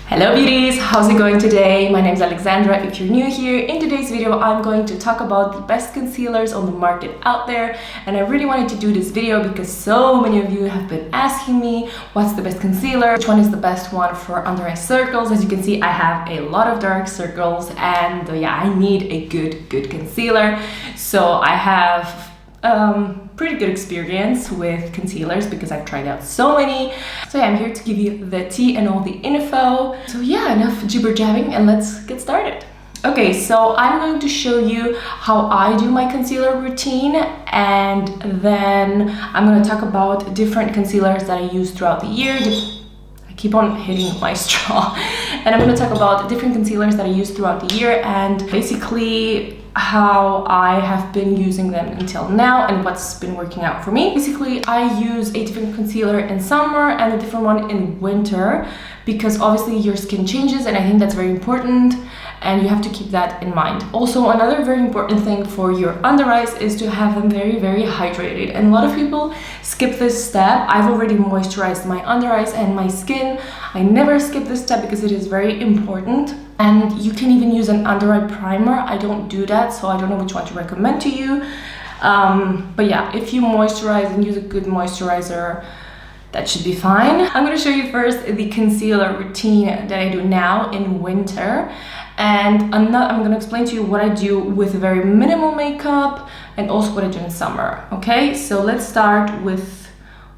Hello beauties, how's it going today? My name is Alexandra. If you're new here, in today's video I'm going to talk about the best concealers on the market out there, and I really wanted to do this video because so many of you have been asking me what's the best concealer, which one is the best one for under eye circles. As you can see, I have a lot of dark circles and yeah, I need a good concealer. So I have pretty good experience with concealers because I've tried out so many. So yeah, I'm here to give you the tea and all the info. So yeah, enough jibber jabbing and let's get started. Okay, so I'm going to show you how I do my concealer routine, and then I'm going to talk about different concealers that I use throughout the year. I keep on hitting my straw. And I'm going to talk about different concealers that I use throughout the year and basically how I have been using them until now and what's been working out for me. Basically, I use a different concealer in summer and a different one in winter because obviously your skin changes, and I think that's very important and you have to keep that in mind. Also, another very important thing for your under eyes is to have them very hydrated, and a lot of people skip this step. I've already moisturized my under eyes and my skin. I never skip this step because it is very important. And you can even use an under eye primer. I don't do that, so I don't know which one to recommend to you. But yeah, if you moisturize and use a good moisturizer, that should be fine. I'm going to show you first the concealer routine that I do now in winter. And I'm going to explain to you what I do with very minimal makeup and also what I do in summer. Okay, so let's start with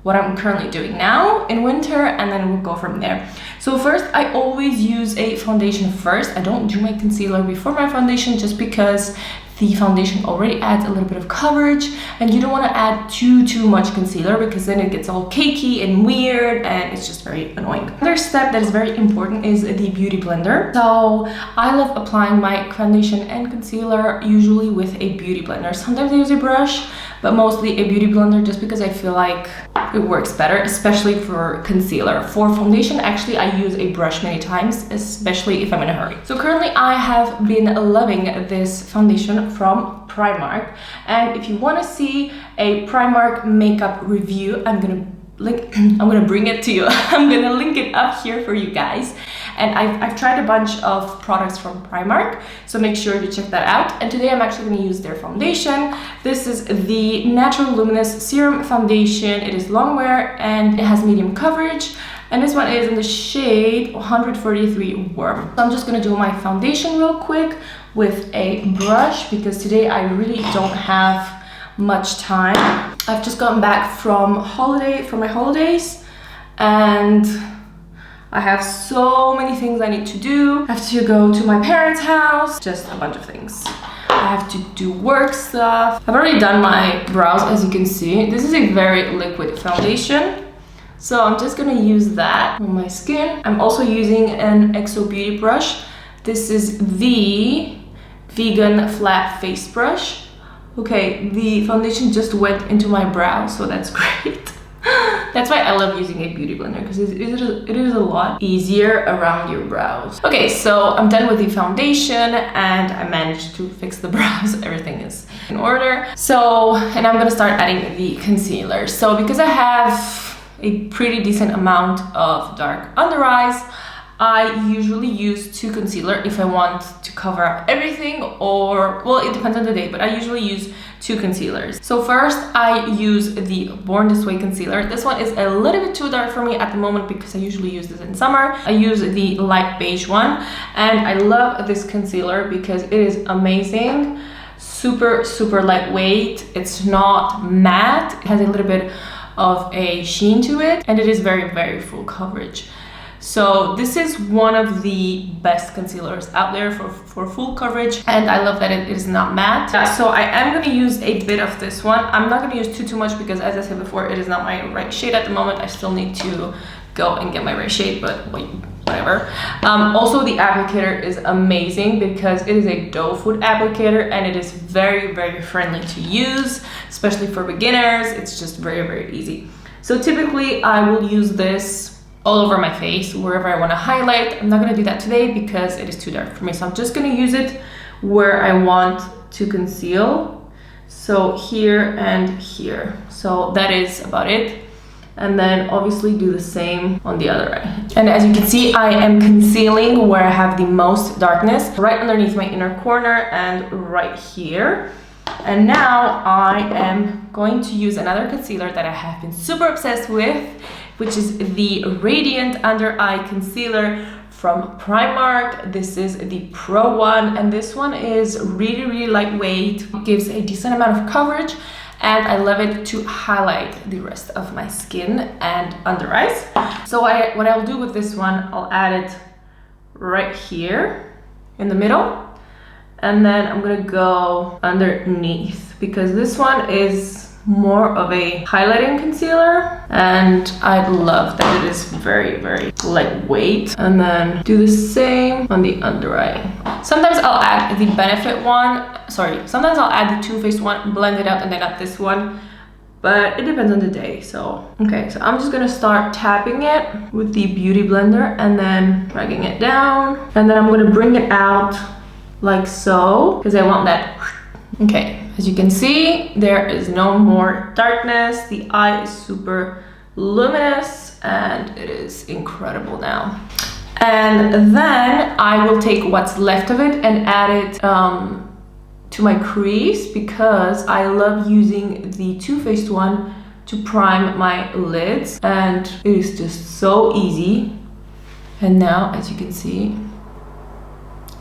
what I'm currently doing now in winter, and then we'll go from there. So first, I always use a foundation first. I don't do my concealer before my foundation just because the foundation already adds a little bit of coverage, and you don't want to add too much concealer because then it gets all cakey and weird and it's just very annoying. Another step that is very important is the beauty blender. So I love applying my foundation and concealer usually with a beauty blender. Sometimes I use a brush, but mostly a beauty blender just because I feel like it works better, especially for concealer. For foundation, actually, I use a brush many times, especially if I'm in a hurry. So currently, I have been loving this foundation from Primark. And if you want to see a Primark makeup review, I'm gonna bring it to you. I'm gonna link it up here for you guys. And I've tried a bunch of products from Primark, so make sure you check that out. And today I'm actually going to use their foundation. This is the Natural Luminous Serum Foundation. It is long wear and it has medium coverage. And this one is in the shade 143 Warm. So I'm just going to do my foundation real quick with a brush because today I really don't have much time. I've just gotten back from my holidays, and I have so many things I need to do. I have to go to my parents' house, just a bunch of things. I have to do work stuff. I've already done my brows, as you can see. This is a very liquid foundation, so I'm just gonna use that on my skin. I'm also using an XO Beauty brush. This is the vegan flat face brush. Okay, the foundation just went into my brow, so that's great. That's why I love using a beauty blender, because it is a lot easier around your brows. Okay, so I'm done with the foundation and I managed to fix the brows. Everything is in order. So, and I'm gonna start adding the concealer. So because I have a pretty decent amount of dark under eyes, I usually use 2 concealer if I want to cover up everything, or, well, it depends on the day, but I usually use 2 concealers. So first, I use the Born This Way concealer. This one is a little bit too dark for me at the moment because I usually use this in summer. I use the light beige one, and I love this concealer because it is amazing. Super lightweight. It's not matte. It has a little bit of a sheen to it, and it is very full coverage. So this is one of the best concealers out there for full coverage, and I love that it is not matte. So I am going to use a bit of this one. I'm not going to use too much because, as I said before, it is not my right shade at the moment. I still need to go and get my right shade, but whatever. Also, the applicator is amazing because it is a doe foot applicator and it is very friendly to use, especially for beginners. It's just very easy. So typically I will use this all over my face, wherever I want to highlight. I'm not going to do that today because it is too dark for me. So I'm just going to use it where I want to conceal. So here and here. So that is about it. and then obviously do the same on the other eye. And as you can see, I am concealing where I have the most darkness, right underneath my inner corner and right here. And now I am going to use another concealer that I have been super obsessed with, which is the Radiant Under Eye Concealer from Primark. This is the Pro one, and this one is really lightweight. It gives a decent amount of coverage, and I love it to highlight the rest of my skin and under eyes. So what I'll do with this one, I'll add it right here in the middle. And then I'm gonna go underneath, because this one is more of a highlighting concealer, and I love that it is very lightweight. And then do the same on the under eye. Sometimes I'll add the Benefit one, sometimes I'll add the Too Faced one, blend it out, and then add this one, but it depends on the day. So okay, so I'm just gonna start tapping it with the Beauty Blender and then dragging it down, and then I'm gonna bring it out like so, because I want that. Okay, as you can see, there is no more darkness. The eye is super luminous and it is incredible now. And then I will take what's left of it and add it to my crease, because I love using the Too Faced one to prime my lids, and it is just so easy. And now, as you can see,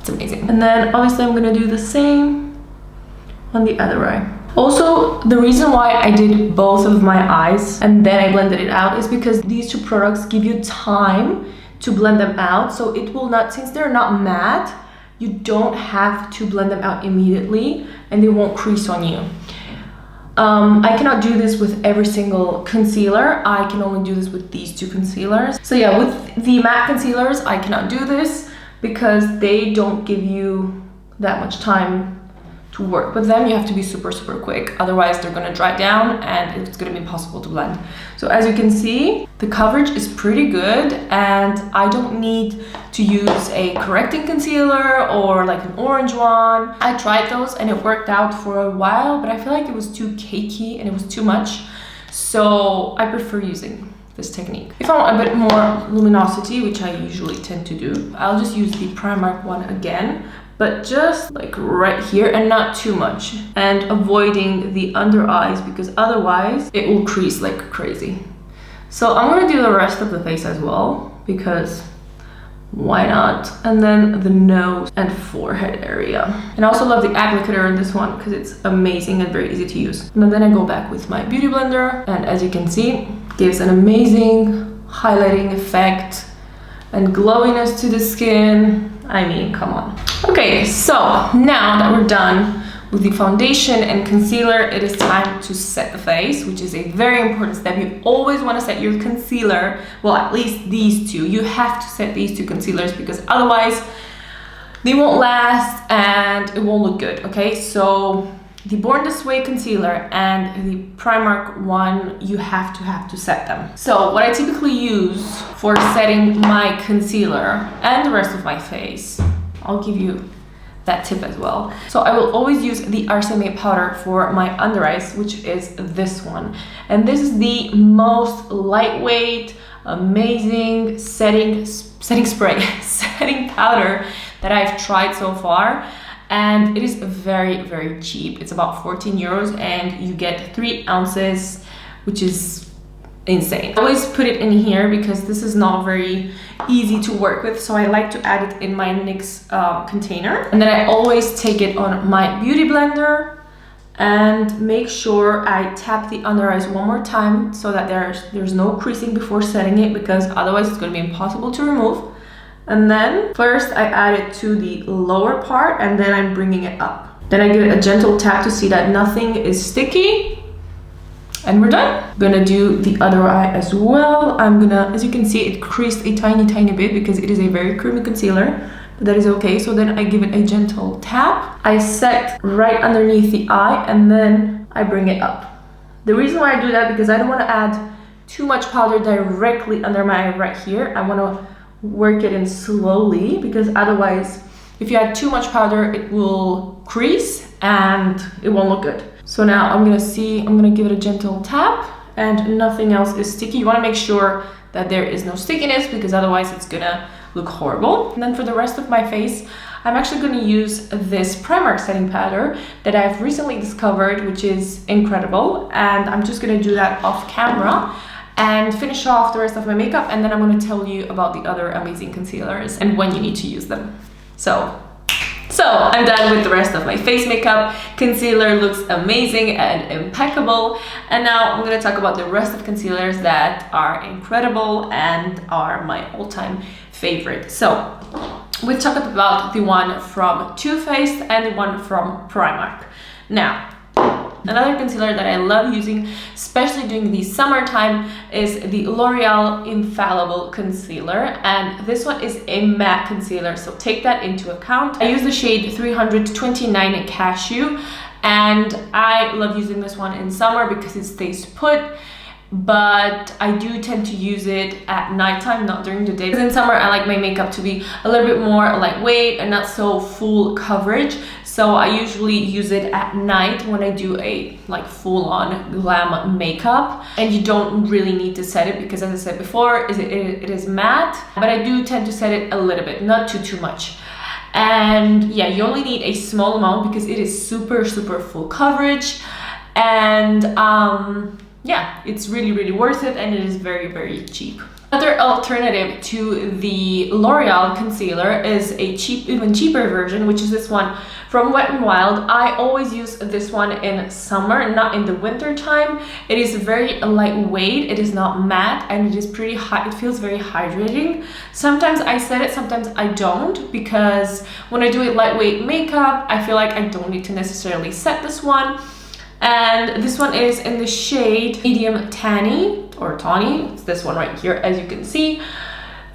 it's amazing. And then obviously I'm gonna do the same on the other eye. Also, the reason why I did both of my eyes and then I blended it out is because these two products give you time to blend them out, so it will not, since they're not matte, you don't have to blend them out immediately and they won't crease on you. I cannot do this with every single concealer. I can only do this with these two concealers. So yeah, with the matte concealers, I cannot do this because they don't give you that much time to work with them. You have to be super quick, otherwise they're gonna dry down and it's gonna be impossible to blend. So as you can see, the coverage is pretty good, and I don't need to use a correcting concealer or like an orange one. I tried those and it worked out for a while, but I feel like it was too cakey and it was too much, so I prefer using this technique. If I want a bit more luminosity, which I usually tend to do, I'll just use the Primark one again, but just like right here and not too much, and avoiding the under eyes because otherwise it will crease like crazy. So I'm gonna do the rest of the face as well, because why not? And then the nose and forehead area. And I also love the applicator in this one because it's amazing and very easy to use. And then I go back with my Beauty Blender, and as you can see, gives an amazing highlighting effect and glowiness to the skin. I mean, come on. Okay, so now that we're done with the foundation and concealer, it is time to set the face, which is a very important step. You always want to set your concealer, well, at least these two. You have to set these two concealers because otherwise they won't last and it won't look good, okay? So the Born This Way concealer and the Primark one, you have to set them. So what I typically use for setting my concealer and the rest of my face, I'll give you that tip as well. So I will always use the RCMA powder for my under eyes, which is this one. And this is the most lightweight, amazing setting spray, setting powder that I've tried so far. And it is very cheap. It's about 14 euros and you get 3 ounces, which is insane. I always put it in here because this is not very easy to work with, so I like to add it in my NYX container. And then I always take it on my Beauty Blender and make sure I tap the under eyes one more time so that there's no creasing before setting it, because otherwise it's going to be impossible to remove. And then first I add it to the lower part and then I'm bringing it up. Then I give it a gentle tap to see that nothing is sticky. And we're done. I'm gonna do the other eye as well. As you can see, it creased a tiny bit because it is a very creamy concealer, but that is okay. So then I give it a gentle tap. I set right underneath the eye and then I bring it up. The reason why I do that, because I don't want to add too much powder directly under my eye right here. I want to work it in slowly, because otherwise if you add too much powder it will crease and it won't look good. So now I'm gonna give it a gentle tap and nothing else is sticky. You want to make sure that there is no stickiness, because otherwise it's gonna look horrible. And then for the rest of my face, I'm actually going to use this primer setting powder that I've recently discovered, which is incredible. And I'm just going to do that off camera and finish off the rest of my makeup. And then I'm going to tell you about the other amazing concealers and when you need to use them. So I'm done with the rest of my face makeup. Concealer looks amazing and impeccable. And now I'm going to talk about the rest of concealers that are incredible and are my all-time favorite. So we talked about the one from Too Faced and the one from Primark. Now, another concealer that I love using, especially during the summertime, is the L'Oreal Infallible Concealer. And this one is a matte concealer, so take that into account. I use the shade 329 Cashew, and I love using this one in summer because it stays put. But I do tend to use it at nighttime, not during the day. Because in summer, I like my makeup to be a little bit more lightweight and not so full coverage. So I usually use it at night when I do a full-on glam makeup. And you don't really need to set it because, as I said before, it is matte. But I do tend to set it a little bit, not too much. And yeah, you only need a small amount because it is super full coverage. And yeah, it's really worth it, and it is very cheap. Another alternative to the L'Oreal concealer is a even cheaper version, which is this one from Wet n Wild. I always use this one in summer, not in the winter time. It is very lightweight, it is not matte, and it is pretty high. It feels very hydrating. Sometimes I set it, sometimes I don't, because when I do a lightweight makeup, I feel like I don't need to necessarily set this one. And this one is in the shade Medium Tanny or Tawny. It's this one right here, as you can see.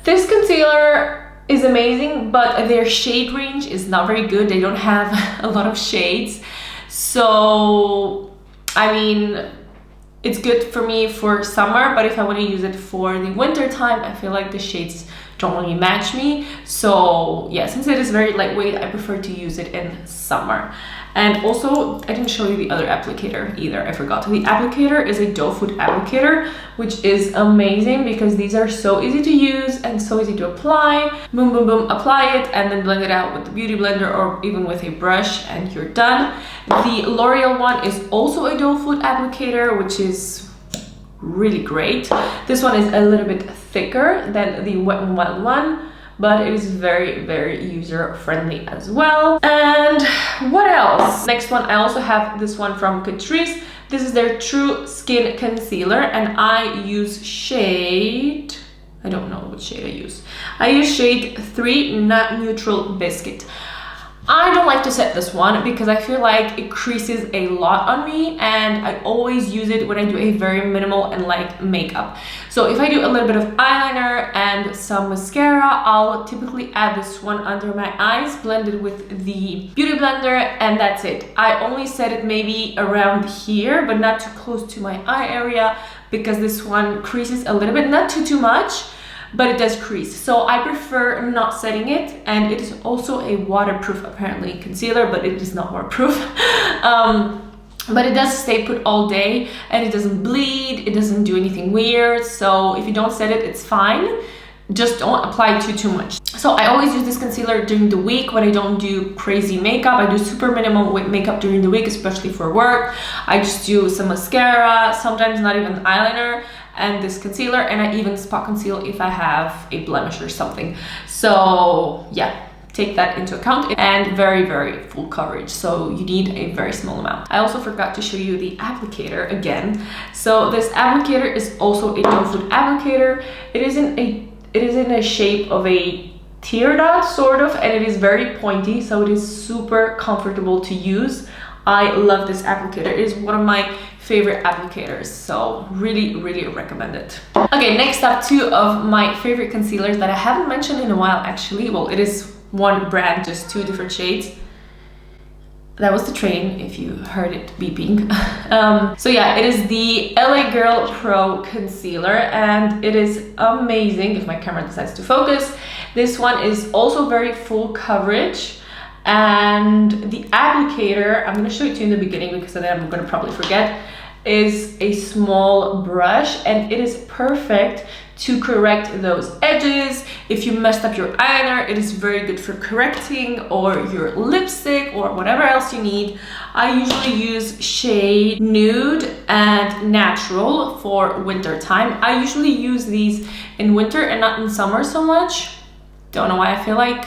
This concealer is amazing, but their shade range is not very good. They don't have a lot of shades. So, I mean, it's good for me for summer, but if I want to use it for the winter time, I feel like the shades don't really match me. So yeah, since it is very lightweight, I prefer to use it in summer. And also, I didn't show you the other applicator either, I forgot. The applicator is a doe foot applicator, which is amazing because these are so easy to use and so easy to apply. Boom, apply it and then blend it out with the beauty blender or even with a brush and you're done. The L'Oreal one is also a doe foot applicator, which is really great. This one is a little bit thicker than the Wet n Wild one, but it is very user-friendly as well. And what else? Next one, I also have this one from Catrice. This is their True Skin Concealer, and I use shade, I don't know what shade I use. I use shade 3 Nut Neutral Biscuit. I don't like to set this one because I feel like it creases a lot on me, and I always use it when I do a very minimal and light makeup. So if I do a little bit of eyeliner and some mascara, I'll typically add this one under my eyes, blend it with the beauty blender, and that's it. I only set it maybe around here, but not too close to my eye area because this one creases a little bit, not too much, but it does crease. So I prefer not setting it, and it is also a waterproof, apparently, concealer, but it is not waterproof. But it does stay put all day, and it doesn't bleed, it doesn't do anything weird. So if you don't set it, it's fine. Just don't apply too much. So I always use this concealer during the week when I don't do crazy makeup. I do super minimal makeup during the week, especially for work. I just do some mascara, sometimes not even eyeliner, and this concealer, and I even spot conceal if I have a blemish or something. So yeah, take that into account. And very full coverage, so you need a very small amount. I also forgot to show you the applicator again. So this applicator is also a doe foot applicator. It is in a shape of a tear dot, sort of, and it is very pointy, so it is super comfortable to use. I love this applicator. It is one of my favorite applicators, so really recommend it. Okay, next up, two of my favorite concealers that I haven't mentioned in a while, actually. Well, it is one brand, just two different shades. That was the train, if you heard it beeping. So yeah, it is the LA Girl Pro Concealer, and it is amazing if my camera decides to focus. This one is also very full coverage, and the applicator, I'm going to show it to you in the beginning because then I'm going to probably forget, is a small brush, and it is perfect to correct those edges. If you messed up your eyeliner, it is very good for correcting, or your lipstick, or whatever else you need. I usually use shade Nude and Natural for winter time. I usually use these in winter and not in summer so much. Don't know why. I feel like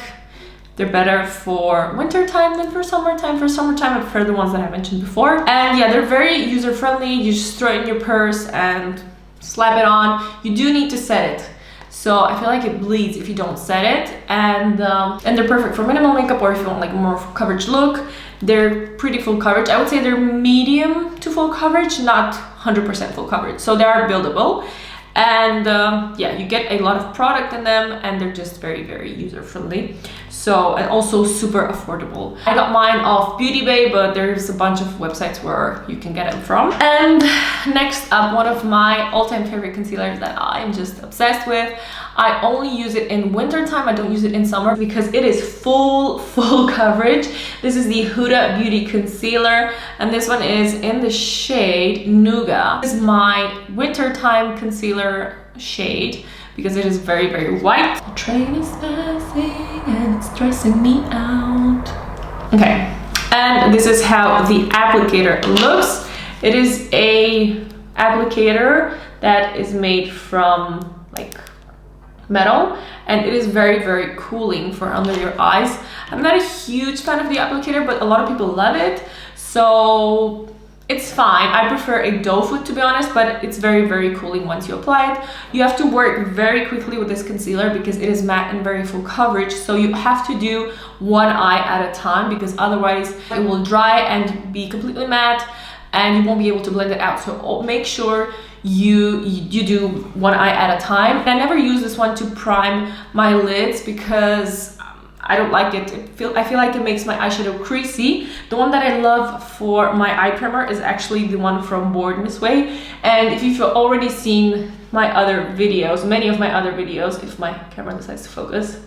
they're better for winter time than for summertime. For summertime, I prefer the ones that I mentioned before. And yeah, they're very user-friendly. You just throw it in your purse and slap it on. You do need to set it. So I feel like it bleeds if you don't set it. And they're perfect for minimal makeup, or if you want like a more coverage look. They're pretty full coverage. I would say they're medium to full coverage, not 100% full coverage. So they are buildable. And yeah, you get a lot of product in them, and they're just very, very user-friendly. So, and also super affordable. I got mine off Beauty Bay, but there's a bunch of websites where you can get them from. And next up, one of my all-time favorite concealers that I'm just obsessed with. I only use it in winter time. I don't use it in summer because it is full coverage. This is the Huda Beauty concealer, and this one is in the shade Nougat. This is my wintertime concealer shade because it is very, very white. The train is passing and it's stressing me out. Okay, and this is how the applicator looks. It is a applicator that is made from like metal, and it is very, very cooling for under your eyes. I'm not a huge fan of the applicator, but a lot of people love it, so it's fine. I prefer a doe foot, to be honest, but it's very, very cooling once you apply it. You have to work very quickly with this concealer because it is matte and very full coverage, so you have to do one eye at a time because otherwise it will dry and be completely matte and you won't be able to blend it out. So make sure you do one eye at a time. And I never use this one to prime my lids because I don't like it. I feel like it makes my eyeshadow creasy. The one that I love for my eye primer is actually the one from Born This Way. And if you've already seen my other videos, many of my other videos, if my camera decides to focus.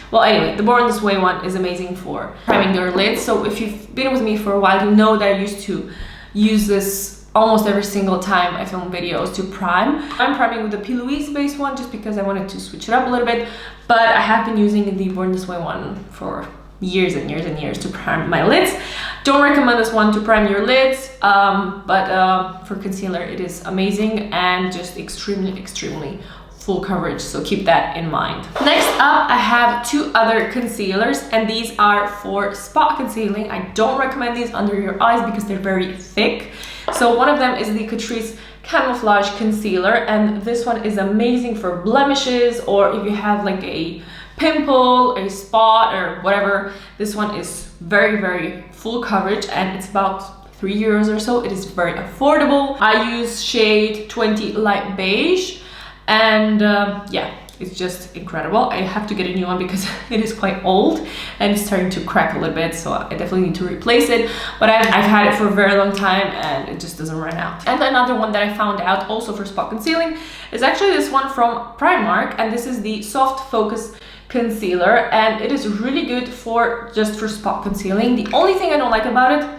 Well, anyway, the Born This Way one is amazing for priming your lids. So if you've been with me for a while, you know that I used to use this almost every single time I film videos to prime. I'm priming with the P. Louise based one just because I wanted to switch it up a little bit, but I have been using the Born This Way one for years and years and years to prime my lids. Don't recommend this one to prime your lids, but for concealer it is amazing and just extremely full coverage, so keep that in mind. Next up, I have two other concealers, and these are for spot concealing. I don't recommend these under your eyes because they're very thick. So one of them is the Catrice Camouflage Concealer, and this one is amazing for blemishes, or if you have like a pimple, a spot, or whatever. This one is very full coverage, and it's about €3 or so. It is very affordable. I use shade 20 Light Beige, and yeah, it's just incredible. I have to get a new one because it is quite old and it's starting to crack a little bit, so I definitely need to replace it, but I've had it for a very long time and it just doesn't run out. And another one that I found out also for spot concealing is actually this one from Primark, and this is the Soft Focus Concealer, and it is really good for just for spot concealing. The only thing I don't like about it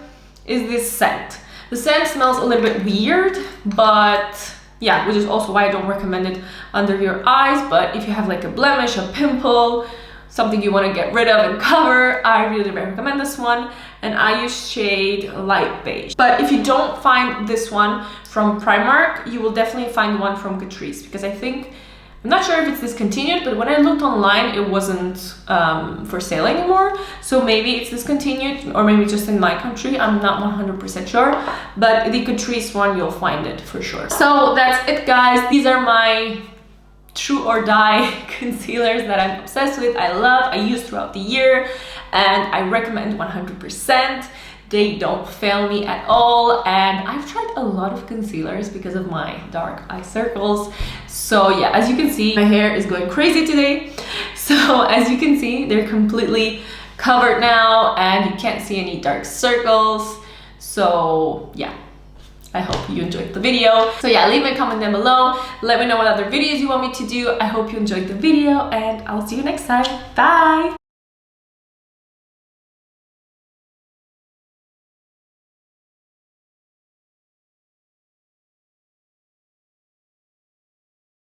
is this scent. The scent smells a little bit weird, but yeah, which is also why I don't recommend it under your eyes. But if you have like a blemish, a pimple, something you want to get rid of and cover, I really recommend this one. And I use shade Light Beige. But if you don't find this one from Primark, you will definitely find one from Catrice, because I think, I'm not sure if it's discontinued, but when I looked online, it wasn't for sale anymore. So maybe it's discontinued, or maybe just in my country. I'm not 100% sure, but the Catrice one, you'll find it for sure. So that's it, guys. These are my true or die concealers that I'm obsessed with, I love, I use throughout the year, and I recommend 100%. They don't fail me at all, and I've tried a lot of concealers because of my dark eye circles. So yeah, as you can see, my hair is going crazy today. So as you can see, they're completely covered now and you can't see any dark circles. So yeah, I hope you enjoyed the video. So yeah, leave a comment down below. Let me know what other videos you want me to do. I hope you enjoyed the video, and I'll see you next time. Bye!